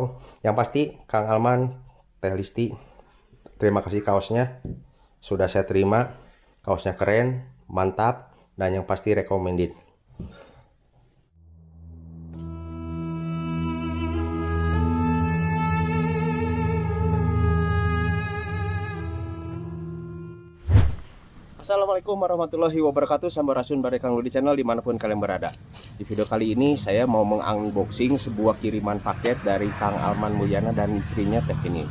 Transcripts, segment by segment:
dong. Yang pasti Kang Alman, Teh Listi, terima kasih kaosnya. Sudah saya terima. Kaosnya keren, mantap, dan yang pasti recommended. Assalamualaikum warahmatullahi wabarakatuh. Sampurasun Bare Kang Ludi Channel dimanapun kalian berada. Di video kali ini saya mau mengunboxing sebuah kiriman paket dari Kang Alman Mulyana dan istrinya Teh Vini.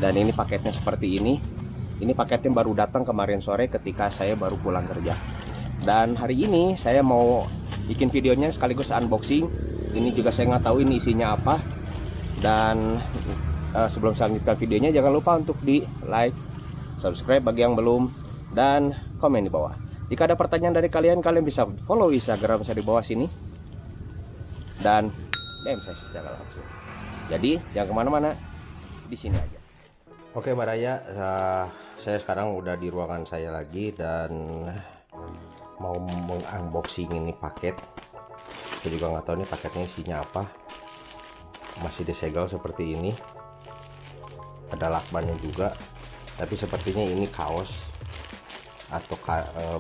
Dan ini paketnya seperti ini. Ini paketnya baru datang kemarin sore ketika saya baru pulang kerja. Dan hari ini saya mau bikin videonya sekaligus unboxing. Ini juga saya nggak tahu ini isinya apa. Dan sebelum saya lanjutkan videonya, jangan lupa untuk di like, subscribe bagi yang belum, dan komen di bawah. Jika ada pertanyaan dari kalian, kalian bisa follow Instagram saya di bawah sini dan DM saya secara langsung. Jadi jangan kemana-mana, di sini aja. Oke Mbak Raya, saya sekarang udah di ruangan saya lagi dan mau mengunboxing ini paket. Saya juga nggak tahu nih paketnya isinya apa. Masih disegel seperti ini. Ada lakbannya juga, tapi sepertinya ini kaos atau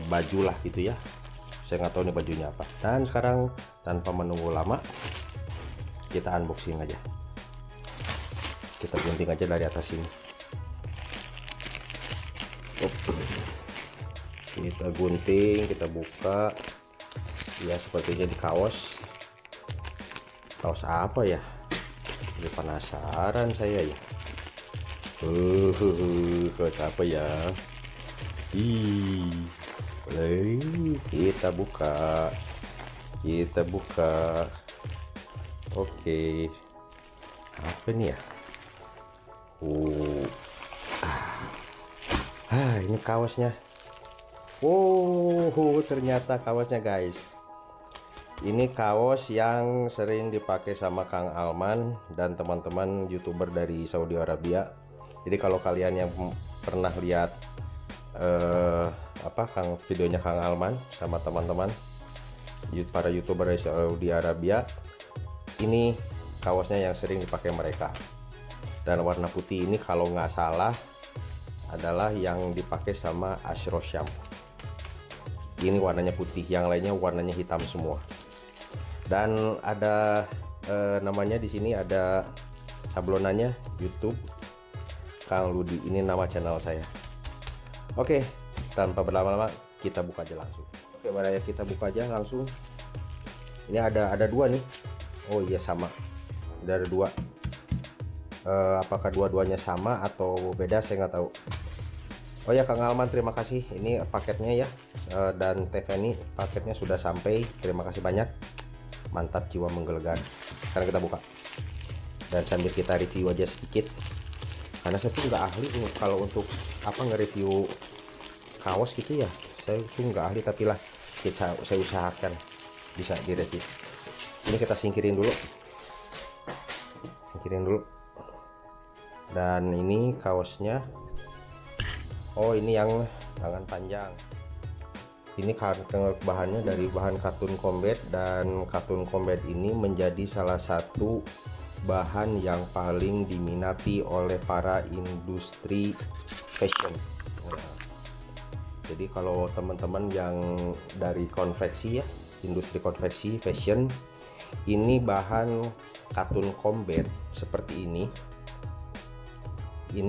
baju lah gitu ya. Saya nggak tahu nih bajunya apa. Dan sekarang tanpa menunggu lama, kita unboxing aja. Kita gunting aja dari atas ini. Kita gunting, kita buka. Ya sepertinya di kaos. Kaos apa ya? Jadi penasaran saya ya. Kaos apa ya? Kita buka. Oke, apa nih ya? Ini kaosnya. Ternyata kaosnya guys. Ini kaos yang sering dipakai sama Kang Alman dan teman-teman YouTuber dari Saudi Arabia. Jadi kalau kalian yang pernah lihat videonya Kang Alman sama teman-teman para YouTuber dari Saudi Arabia, ini kaosnya yang sering dipakai mereka. Dan warna putih ini kalau nggak salah adalah yang dipakai sama Ashro Syam. Ini warnanya putih, yang lainnya warnanya hitam semua. Dan ada namanya di sini, ada sablonannya YouTube Kang Ludi. Ini nama channel saya. Oke, tanpa berlama-lama kita buka aja langsung. Oke, Baraya, kita buka aja langsung. Ini ada dua nih. Oh iya sama. Ada dua. Apakah dua-duanya sama atau beda saya nggak tahu. Oh ya Kang Alman, terima kasih. Ini paketnya ya. Dan Teh Vini, paketnya sudah sampai. Terima kasih banyak. Mantap, jiwa menggelegar. Sekarang kita buka. Dan sambil kita review aja sedikit. Karena saya tuh nggak ahli kalau untuk nge-review kaos gitu ya. Saya tuh nggak ahli, tapi lah saya usahakan bisa direview. Ini kita singkirin dulu. Dan ini kaosnya. Oh ini yang tangan panjang. Ini bahannya dari bahan katun combat, dan katun combat ini menjadi salah satu bahan yang paling diminati oleh para industri fashion. Jadi kalau teman-teman yang dari konveksi ya, industri konveksi fashion, ini bahan katun combat seperti ini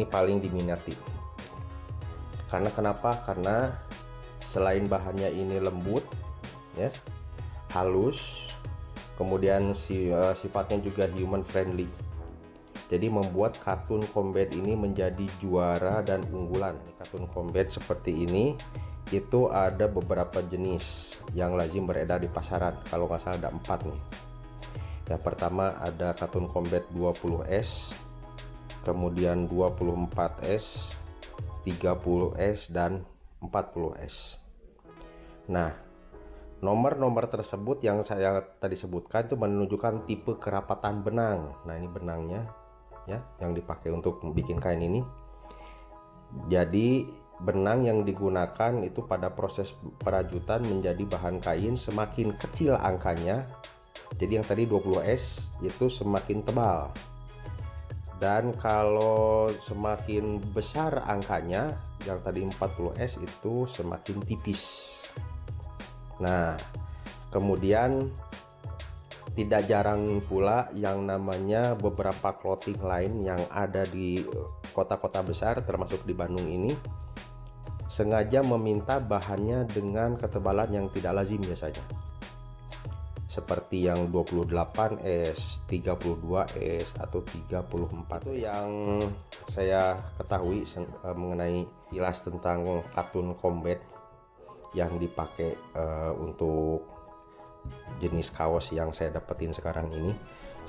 paling diminati. Karena kenapa? Karena selain bahannya ini lembut ya, halus, kemudian sifatnya juga human friendly. Jadi membuat katun combat ini menjadi juara dan unggulan. Katun combat seperti ini itu ada beberapa jenis yang lazim beredar di pasaran. Kalau nggak salah ada 4 nih. Yang pertama ada katun combat 20S, kemudian 24S, 30S, dan 40S. Nah, nomor-nomor tersebut yang saya tadi sebutkan itu menunjukkan tipe kerapatan benang. Nah ini benangnya ya, yang dipakai untuk bikin kain ini. Jadi benang yang digunakan itu pada proses perajutan menjadi bahan kain semakin kecil angkanya. Jadi yang tadi 20S itu semakin tebal. Dan kalau semakin besar angkanya, yang tadi 40S itu semakin tipis. Nah, kemudian tidak jarang pula yang namanya beberapa clothing lain yang ada di kota-kota besar termasuk di Bandung ini sengaja meminta bahannya dengan ketebalan yang tidak lazim biasanya, seperti yang 28S, 32S atau 34. Itu yang saya ketahui mengenai kilas tentang katun combat yang dipakai untuk jenis kaos yang saya dapetin sekarang ini.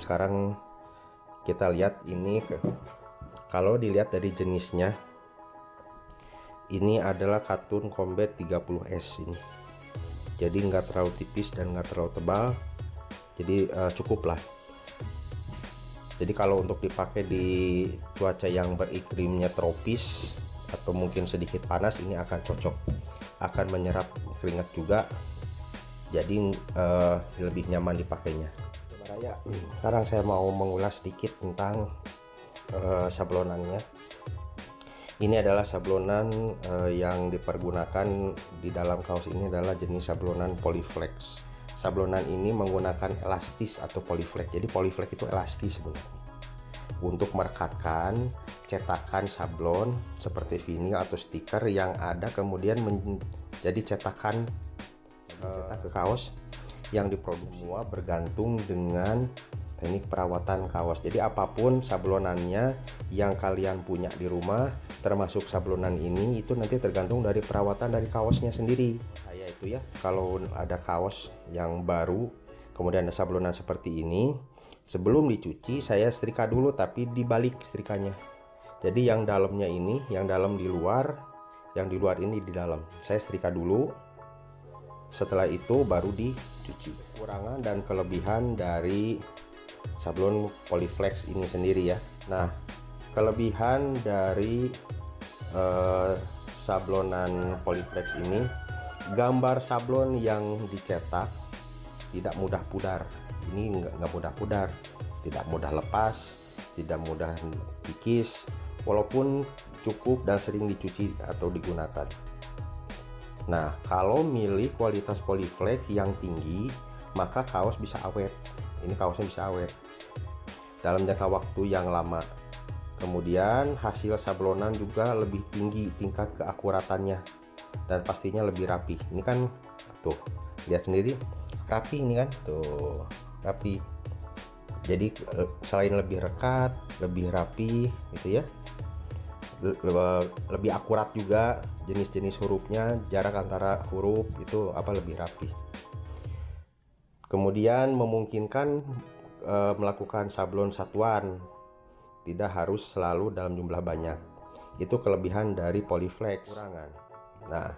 Sekarang kita lihat ini, kalau dilihat dari jenisnya, ini adalah katun combat 30S ini. Jadi nggak terlalu tipis dan nggak terlalu tebal, jadi cukup lah. Jadi kalau untuk dipakai di cuaca yang beriklimnya tropis atau mungkin sedikit panas, ini akan cocok, akan menyerap keringat juga, jadi lebih nyaman dipakainya. Sekarang saya mau mengulas sedikit tentang sablonannya. Ini adalah sablonan yang dipergunakan di dalam kaos ini adalah jenis sablonan Polyflex. Sablonan ini menggunakan elastis atau Polyflex. Jadi Polyflex itu elastis sebenarnya untuk merekatkan cetakan sablon seperti vinil atau stiker yang ada kemudian menjadi cetakan cetak ke kaos yang diproduksi. Semua bergantung dengan teknik perawatan kaos. Jadi apapun sablonannya yang kalian punya di rumah, termasuk sablonan ini, itu nanti tergantung dari perawatan dari kaosnya sendiri. Saya itu ya, kalau ada kaos yang baru kemudian ada sablonan seperti ini, sebelum dicuci saya setrika dulu, tapi dibalik setrikanya. Jadi yang dalamnya ini, yang dalam di luar, yang di luar ini di dalam. Saya setrika dulu, setelah itu baru dicuci. Kekurangan dan kelebihan dari sablon Polyflex ini sendiri ya. Nah, kelebihan dari sablonan Polyflex ini, gambar sablon yang dicetak tidak mudah pudar. Ini nggak mudah pudar, tidak mudah lepas, tidak mudah kikis, walaupun cukup dan sering dicuci atau digunakan. Nah, kalau milih kualitas Polyflex yang tinggi, maka kaos bisa awet. Ini kaosnya bisa awet dalam jangka waktu yang lama. Kemudian hasil sablonan juga lebih tinggi tingkat keakuratannya dan pastinya lebih rapi. Ini kan tuh, lihat sendiri, rapi ini kan, tuh rapi. Jadi selain lebih rekat, lebih rapi gitu ya, lebih akurat juga jenis-jenis hurufnya, jarak antara huruf itu lebih rapi. Kemudian memungkinkan melakukan sablon satuan, tidak harus selalu dalam jumlah banyak. Itu kelebihan dari Polyflex. Nah,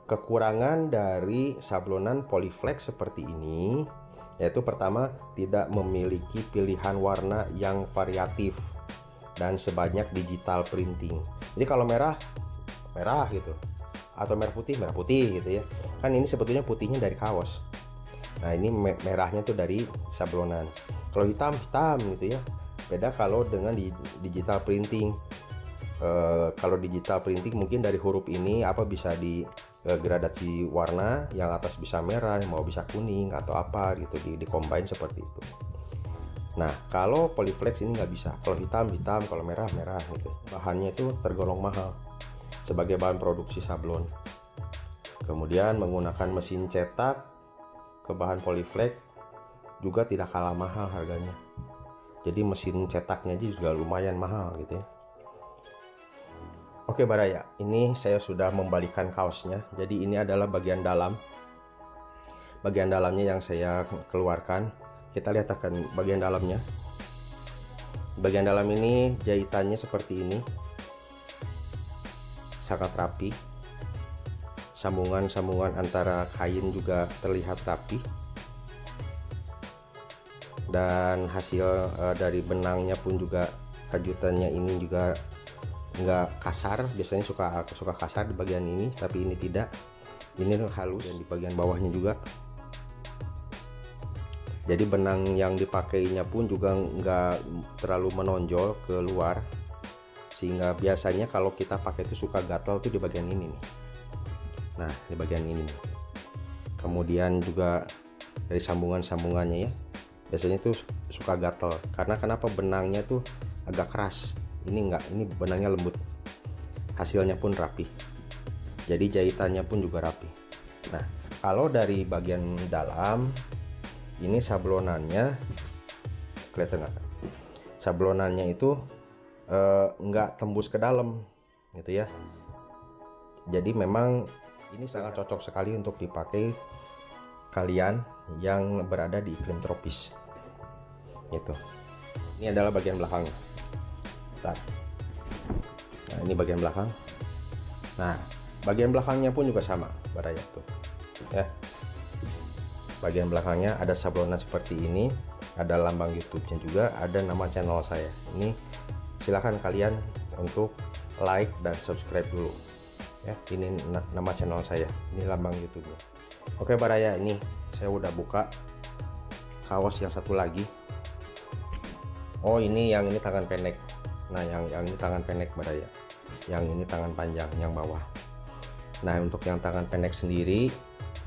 kekurangan dari sablonan Polyflex seperti ini yaitu pertama, tidak memiliki pilihan warna yang variatif dan sebanyak digital printing. Jadi kalau merah gitu, atau merah putih gitu ya. Kan ini sebetulnya putihnya dari kaos. Nah, ini merahnya tuh dari sablonan. Kalau hitam gitu ya. Beda kalau dengan di digital printing. Kalau digital printing mungkin dari huruf ini bisa di gradasi warna, yang atas bisa merah, yang bawah bisa kuning atau apa gitu, di combine seperti itu. Nah, kalau Polyflex ini nggak bisa. Kalau hitam, kalau merah gitu. Bahannya itu tergolong mahal sebagai bahan produksi sablon. Kemudian menggunakan mesin cetak ke bahan Polyflex juga tidak kalah mahal harganya. Jadi mesin cetaknya juga lumayan mahal gitu ya. Oke Baraya, ini saya sudah membalikan kaosnya. Jadi ini adalah bagian dalam. Bagian dalamnya yang saya keluarkan. Kita lihat akan bagian dalamnya. Bagian dalam ini jahitannya seperti ini. Sangat rapi. Sambungan-sambungan antara kain juga terlihat rapi. Dan hasil dari benangnya pun juga, kajutannya ini juga nggak kasar. Biasanya suka kasar di bagian ini, tapi ini tidak. Ini halus. Dan di bagian bawahnya juga Jadi benang yang dipakainya pun juga nggak terlalu menonjol ke luar, sehingga biasanya kalau kita pakai itu suka gatal tuh di bagian ini nih. Nah, di bagian ini nih. Kemudian juga dari sambungan-sambungannya ya, biasanya tuh suka gatal karena kenapa, benangnya tuh agak keras. Ini enggak, ini benangnya lembut, hasilnya pun rapi, jadi jahitannya pun juga rapi. Nah, kalau dari bagian dalam ini sablonannya, kelihatan nggak? Sablonannya itu nggak tembus ke dalam gitu ya. Jadi memang ini sangat cocok sekali untuk dipakai kalian yang berada di iklim tropis gitu. Ini adalah bagian belakangnya. Nah, ini bagian belakang. Nah, bagian belakangnya pun juga sama Baraya tuh ya. Bagian belakangnya ada sablonan seperti ini, ada lambang YouTube-nya juga, ada nama channel saya. Ini silahkan kalian untuk like dan subscribe dulu ya. Ini nama channel saya, ini lambang YouTube-nya. Oke Baraya, ini saya udah buka kaos yang satu lagi. Oh, ini yang ini tangan pendek. Nah, yang ini tangan pendek Baraya. Yang ini tangan panjang yang bawah. Nah, untuk yang tangan pendek sendiri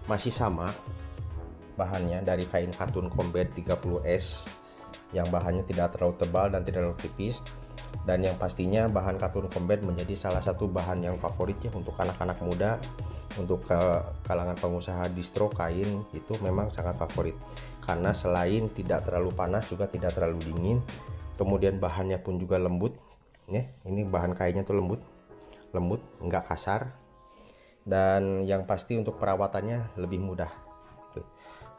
masih sama bahannya, dari kain katun combat 30S yang bahannya tidak terlalu tebal dan tidak terlalu tipis. Dan yang pastinya bahan katun combat menjadi salah satu bahan yang favorit ya untuk anak-anak muda, untuk kalangan pengusaha distro kain itu memang sangat favorit karena selain tidak terlalu panas juga tidak terlalu dingin, kemudian bahannya pun juga lembut ya. Ini bahan kainnya tuh lembut nggak kasar, dan yang pasti untuk perawatannya lebih mudah.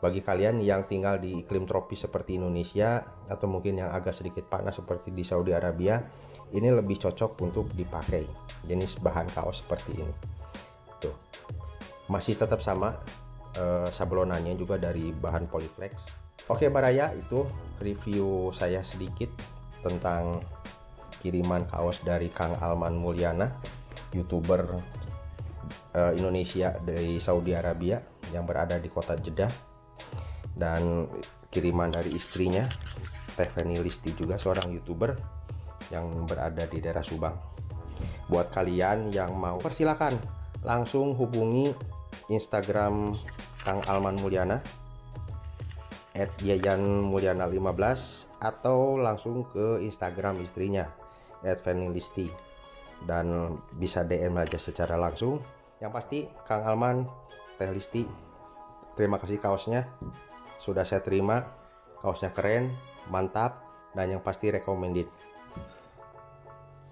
Bagi kalian yang tinggal di iklim tropis seperti Indonesia atau mungkin yang agak sedikit panas seperti di Saudi Arabia, ini lebih cocok untuk dipakai jenis bahan kaos seperti ini. Tuh, masih tetap sama sablonannya juga dari bahan polyflex. Oke Baraya, itu review saya sedikit tentang kiriman kaos dari Kang Alman Mulyana, YouTuber Indonesia dari Saudi Arabia yang berada di kota Jeddah, dan kiriman dari istrinya Teh Feni Listi, juga seorang YouTuber yang berada di daerah Subang. Buat kalian yang mau, persilakan langsung hubungi Instagram Kang Alman Mulyana @yayanmulyana15 atau langsung ke Instagram istrinya @fenilisti, dan bisa DM aja secara langsung. Yang pasti Kang Alman, Teh Listi, terima kasih kaosnya sudah saya terima. Kaosnya keren, mantap, dan yang pasti recommended.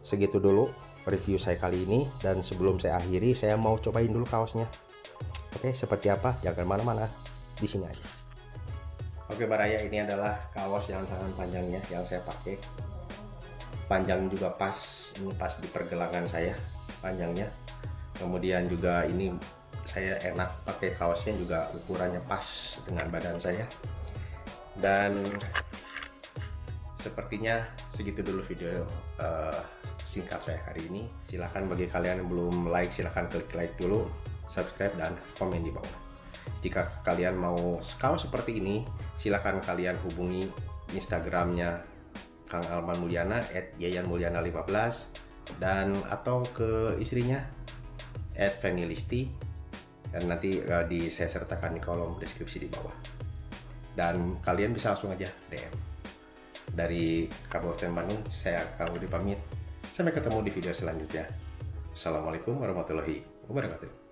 Segitu dulu review saya kali ini, dan sebelum saya akhiri saya mau cobain dulu kaosnya. Oke, seperti apa? Jangan mana-mana, di sini aja. Oke Baraya, ini adalah kaos yang tangan panjangnya yang saya pakai. Panjang juga pas, ini pas di pergelangan saya panjangnya. Kemudian juga ini saya enak pakai kaosnya, juga ukurannya pas dengan badan saya. Dan sepertinya segitu dulu video singkat saya hari ini. Silahkan bagi kalian yang belum like, silahkan klik like dulu, subscribe, dan komen di bawah. Jika kalian mau kaos seperti ini, silahkan kalian hubungi Instagramnya Kang Alman Mulyana @yayanmulyana15, dan atau ke istrinya @fenilisti, dan nanti saya sertakan di kolom deskripsi di bawah. Dan kalian bisa langsung aja DM. Dari Kabupaten Bandung, saya Kang Budi pamit. Sampai ketemu di video selanjutnya. Assalamualaikum warahmatullahi wabarakatuh.